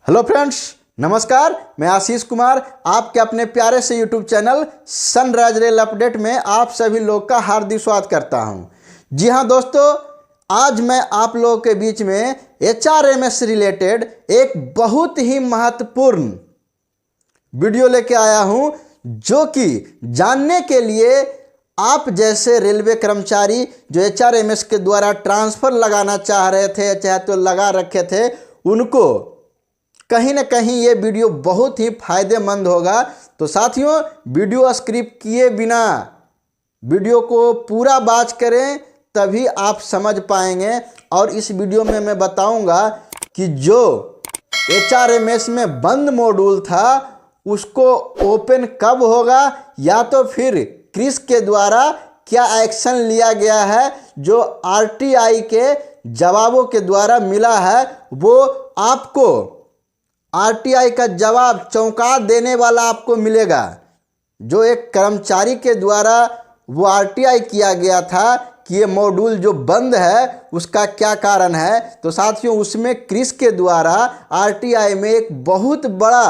Hello friends, नमस्कार। मैं आशीष कुमार आपके अपने प्यारे से YouTube channel sunrise rail update में आप सभी लोग का हार्दिक स्वागत करता हूं। जी हां दोस्तों, आज मैं आप लोगों के बीच में HRMS से रिलेटेड एक बहुत ही महत्वपूर्ण वीडियो लेके आया हूं, जो कि जानने के लिए आप जैसे रेलवे कर्मचारी जो HRMS के द्वारा ट्रांसफ़र लगाना चाह रहे थे, चाहे तो लगा रखे थे, उनको कहीं ना कहीं ये वीडियो बहुत ही फायदेमंद होगा। तो साथियों, वीडियो स्किप किए बिना वीडियो को पूरा वॉच करें, तभी आप समझ पाएंगे। और इस वीडियो में मैं बताऊंगा कि जो HRMS में बंद मॉड्यूल था उसको ओपन कब होगा, या तो फिर क्रिस के द्वारा क्या एक्शन लिया गया है। जो RTI के जवाबों के द्वारा मिला है वो आपको RTI का जवाब चौंका देने वाला आपको मिलेगा। जो एक कर्मचारी के द्वारा वो RTI किया गया था कि ये मॉड्यूल जो बंद है उसका क्या कारण है, तो साथियों उसमें क्रिस के द्वारा RTI में एक बहुत बड़ा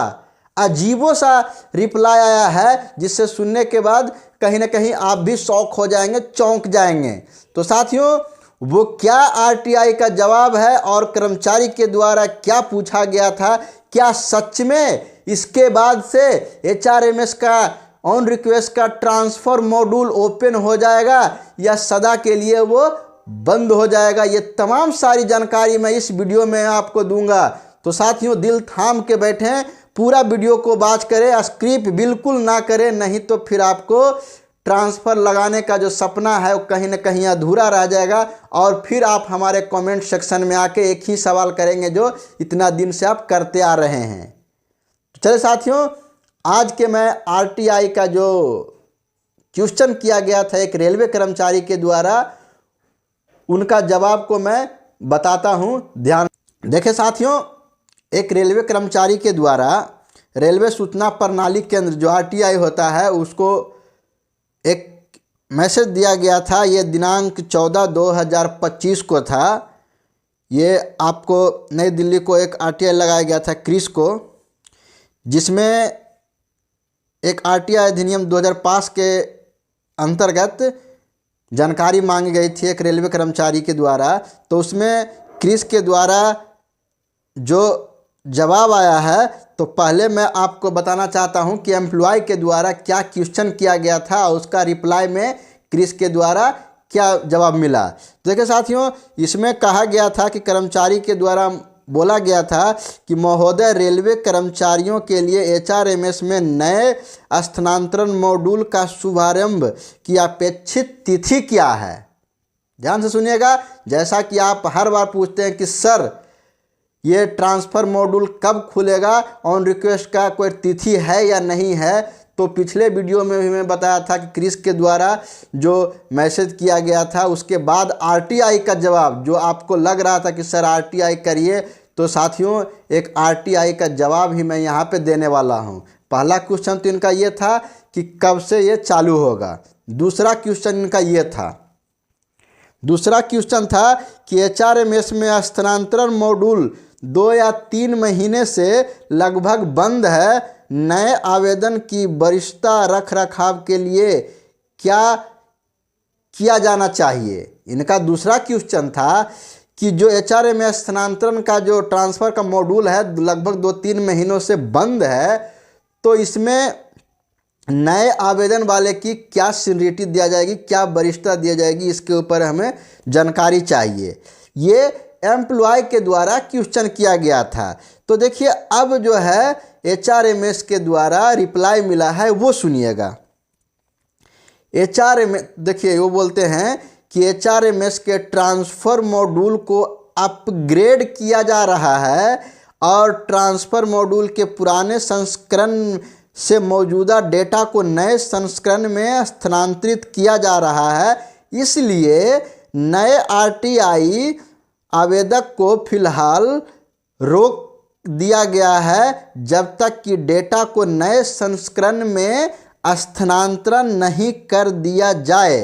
अजीबो सा रिप्लाई आया है, जिससे सुनने के बाद कहीं ना कहीं आप भी शॉक हो जाएंगे, चौंक जाएंगे। तो साथियों वो क्या RTI का जवाब है और कर्मचारी के द्वारा क्या पूछा गया था, क्या सच में इसके बाद से HRMS का ऑन रिक्वेस्ट का ट्रांसफ़र मॉड्यूल ओपन हो जाएगा या सदा के लिए वो बंद हो जाएगा। ये तमाम सारी जानकारी मैं इस वीडियो में आपको दूंगा। तो साथियों दिल थाम के बैठें, पूरा वीडियो को वॉच करें, स्किप बिल्कुल ना करें, नहीं तो फिर आपको ट्रांसफ़र लगाने का जो सपना है वो कहीं ना कहीं अधूरा रह जाएगा। और फिर आप हमारे कमेंट सेक्शन में आके एक ही सवाल करेंगे जो इतना दिन से आप करते आ रहे हैं। तो चलिए साथियों, आज के मैं RTI का जो क्वेश्चन किया गया था एक रेलवे कर्मचारी के द्वारा, उनका जवाब को मैं बताता हूं। ध्यान देखें साथियों, एक रेलवे कर्मचारी के द्वारा रेलवे सूचना प्रणाली केंद्र जो RTI होता है उसको एक मैसेज दिया गया था। ये दिनांक 14/2/2025 को था। ये आपको नई दिल्ली को एक RTI लगाया गया था क्रिस को, जिसमें एक RTI अधिनियम 2005 के अंतर्गत जानकारी मांगी गई थी एक रेलवे कर्मचारी के द्वारा। तो उसमें क्रिस के द्वारा जो जवाब आया है, तो पहले मैं आपको बताना चाहता हूं कि एम्प्लॉय के द्वारा क्या क्वेश्चन किया गया था और उसका रिप्लाई में क्रिस के द्वारा क्या जवाब मिला। तो देखिए साथियों, इसमें कहा गया था कि कर्मचारी के द्वारा बोला गया था कि महोदय, रेलवे कर्मचारियों के लिए HRMS में नए स्थानांतरण मॉड्यूल का शुभारंभ की अपेक्षित तिथि क्या है। ध्यान से सुनिएगा। जैसा कि आप हर बार पूछते हैं कि सर ये ट्रांसफ़र मॉड्यूल कब खुलेगा, ऑन रिक्वेस्ट का कोई तिथि है या नहीं है, तो पिछले वीडियो में भी मैं बताया था कि क्रिस के द्वारा जो मैसेज किया गया था उसके बाद RTI का जवाब, जो आपको लग रहा था कि सर RTI करिए, तो साथियों एक RTI का जवाब ही मैं यहाँ पे देने वाला हूँ। पहला क्वेश्चन तो इनका ये था कि कब से ये चालू होगा। दूसरा क्वेश्चन इनका ये था, दूसरा क्वेश्चन था कि HRMS में स्थानांतरण मॉड्यूल 2 या 3 महीने से लगभग बंद है, नए आवेदन की वरिष्ठता रख रखाव के लिए क्या किया जाना चाहिए। इनका दूसरा क्वेश्चन था कि जो HRMS स्थानांतरण का जो ट्रांसफ़र का मॉड्यूल है लगभग 2-3 महीनों से बंद है, तो इसमें नए आवेदन वाले की क्या सीनियरिटी दिया जाएगी, क्या वरिष्ठता दिया जाएगी, इसके ऊपर हमें जानकारी चाहिए। ये एम्प्लॉय के द्वारा क्वेश्चन किया गया था। तो देखिए अब जो है HRMS के द्वारा रिप्लाई मिला है वो सुनिएगा। HRMS देखिए वो बोलते हैं कि HRMS के ट्रांसफ़र मॉड्यूल को अपग्रेड किया जा रहा है और ट्रांसफ़र मॉड्यूल के पुराने संस्करण से मौजूदा डेटा को नए संस्करण में स्थानांतरित किया जा रहा है। इसलिए नए RTI आवेदक को फिलहाल रोक दिया गया है जब तक कि डेटा को नए संस्करण में स्थानांतरण नहीं कर दिया जाए।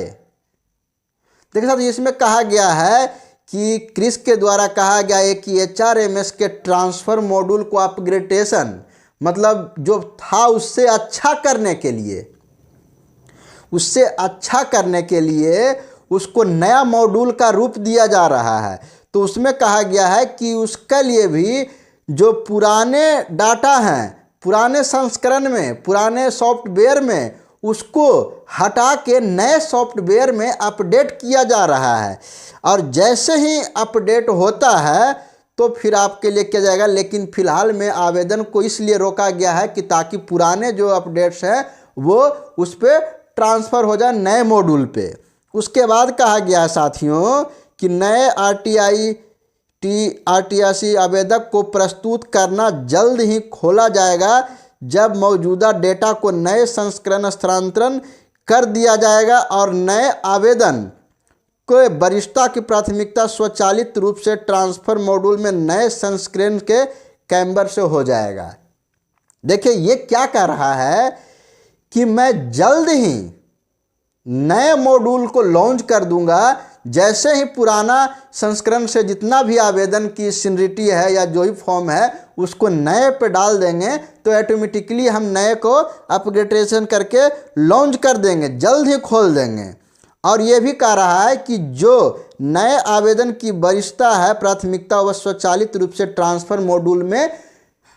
देखिए साथियों, इसमें कहा गया है कि क्रिस के द्वारा कहा गया है कि HRMS के ट्रांसफ़र मॉड्यूल को अपग्रेडेशन मतलब जो था उससे अच्छा करने के लिए उसको नया मॉड्यूल का रूप दिया जा रहा है। तो उसमें कहा गया है कि उसके लिए भी जो पुराने डाटा हैं, पुराने संस्करण में, पुराने सॉफ्टवेयर में, उसको हटा के नए सॉफ्टवेयर में अपडेट किया जा रहा है। और जैसे ही अपडेट होता है तो फिर आपके लिए किया जाएगा। लेकिन फ़िलहाल में आवेदन को इसलिए रोका गया है कि ताकि पुराने जो अपडेट्स हैं वो उस पर ट्रांसफ़र हो जाए नए मॉड्यूल पे। उसके बाद कहा गया है साथियों कि नए RTIC आवेदक को प्रस्तुत करना जल्द ही खोला जाएगा, जब मौजूदा डेटा को नए संस्करण स्थानांतरण कर दिया जाएगा और नए आवेदन को वरिष्ठता की प्राथमिकता स्वचालित रूप से ट्रांसफ़र मॉड्यूल में नए संस्करण के कैम्बर से हो जाएगा। देखिए ये क्या कह रहा है कि मैं जल्द ही नए मॉड्यूल को लॉन्च कर दूंगा। जैसे ही पुराना संस्करण से जितना भी आवेदन की सीनियरिटी है या जो भी फॉर्म है उसको नए पे डाल देंगे तो ऑटोमेटिकली हम नए को अपग्रेडेशन करके लॉन्च कर देंगे, जल्द ही खोल देंगे। और ये भी कह रहा है कि जो नए आवेदन की वरिष्ठता है प्राथमिकता व स्वचालित रूप से ट्रांसफ़र मॉड्यूल में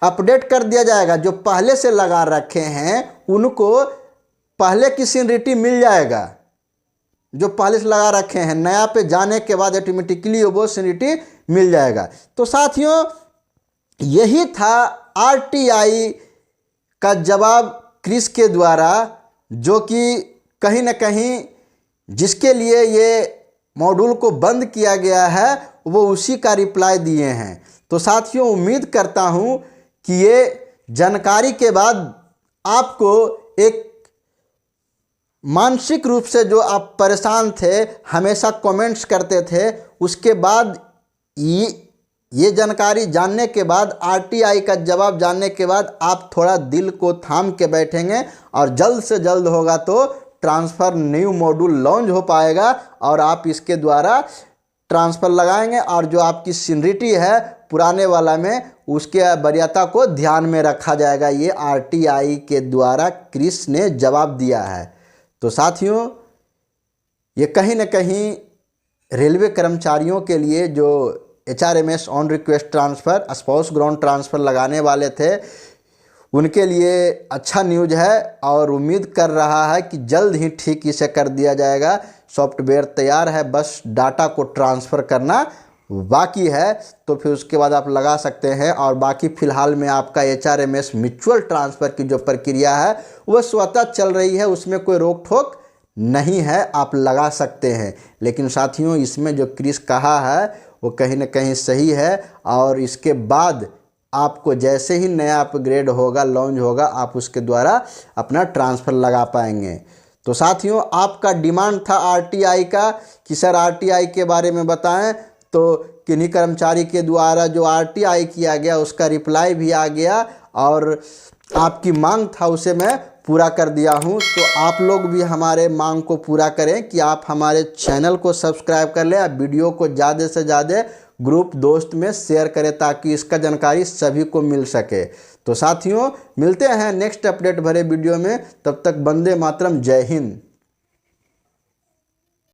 अपडेट कर दिया जाएगा। जो पहले से लगा रखे हैं उनको पहले की सीनियरिटी मिल जाएगा, जो पहले से लगा रखे हैं नया पे जाने के बाद ऑटोमेटिकली वो सीनियरिटी मिल जाएगा। तो साथियों यही था RTI का जवाब क्रिस के द्वारा, जो कि कहीं ना कहीं जिसके लिए ये मॉड्यूल को बंद किया गया है वो उसी का रिप्लाई दिए हैं। तो साथियों उम्मीद करता हूँ कि ये जानकारी के बाद आपको एक मानसिक रूप से जो आप परेशान थे, हमेशा कमेंट्स करते थे, उसके बाद ये जानकारी जानने के बाद, RTI का जवाब जानने के बाद आप थोड़ा दिल को थाम के बैठेंगे और जल्द से जल्द होगा तो ट्रांसफ़र न्यू मॉड्यूल लॉन्च हो पाएगा और आप इसके द्वारा ट्रांसफ़र लगाएंगे और जो आपकी सीनियरिटी है पुराने वाला में उसके वरीयता को ध्यान में रखा जाएगा। ये RTI के द्वारा क्रिस ने जवाब दिया है। तो साथियों ये कहीं ना कहीं रेलवे कर्मचारियों के लिए जो HRMS on request transfer, spouse ground transfer लगाने वाले थे उनके लिए अच्छा न्यूज़ है और उम्मीद कर रहा है कि जल्द ही ठीक इसे कर दिया जाएगा। सॉफ्टवेयर तैयार है, बस डाटा को ट्रांसफ़र करना बाकी है, तो फिर उसके बाद आप लगा सकते हैं। और बाकी फ़िलहाल में आपका HRMS म्यूचुअल ट्रांसफ़र की जो प्रक्रिया है वह स्वतः चल रही है, उसमें कोई रोक ठोक नहीं है, आप लगा सकते हैं। लेकिन साथियों इसमें जो क्रिस कहा है वो कहीं ना कहीं सही है और इसके बाद आपको जैसे ही नया अपग्रेड होगा, लॉन्च होगा, आप उसके द्वारा अपना ट्रांसफ़र लगा पाएंगे। तो साथियों आपका डिमांड था RTI का कि सर RTI के बारे में बताएं, तो किन्हीं कर्मचारी के द्वारा जो RTI किया गया उसका रिप्लाई भी आ गया और आपकी मांग था उसे मैं पूरा कर दिया हूं। तो आप लोग भी हमारे मांग को पूरा करें कि आप हमारे चैनल को सब्सक्राइब कर लें, वीडियो को ज़्यादा से ज़्यादा ग्रुप दोस्त में शेयर करें ताकि इसका जानकारी सभी को मिल सके। तो साथियों मिलते हैं नेक्स्ट अपडेट भरे वीडियो में, तब तक वंदे मातरम, जय हिंद।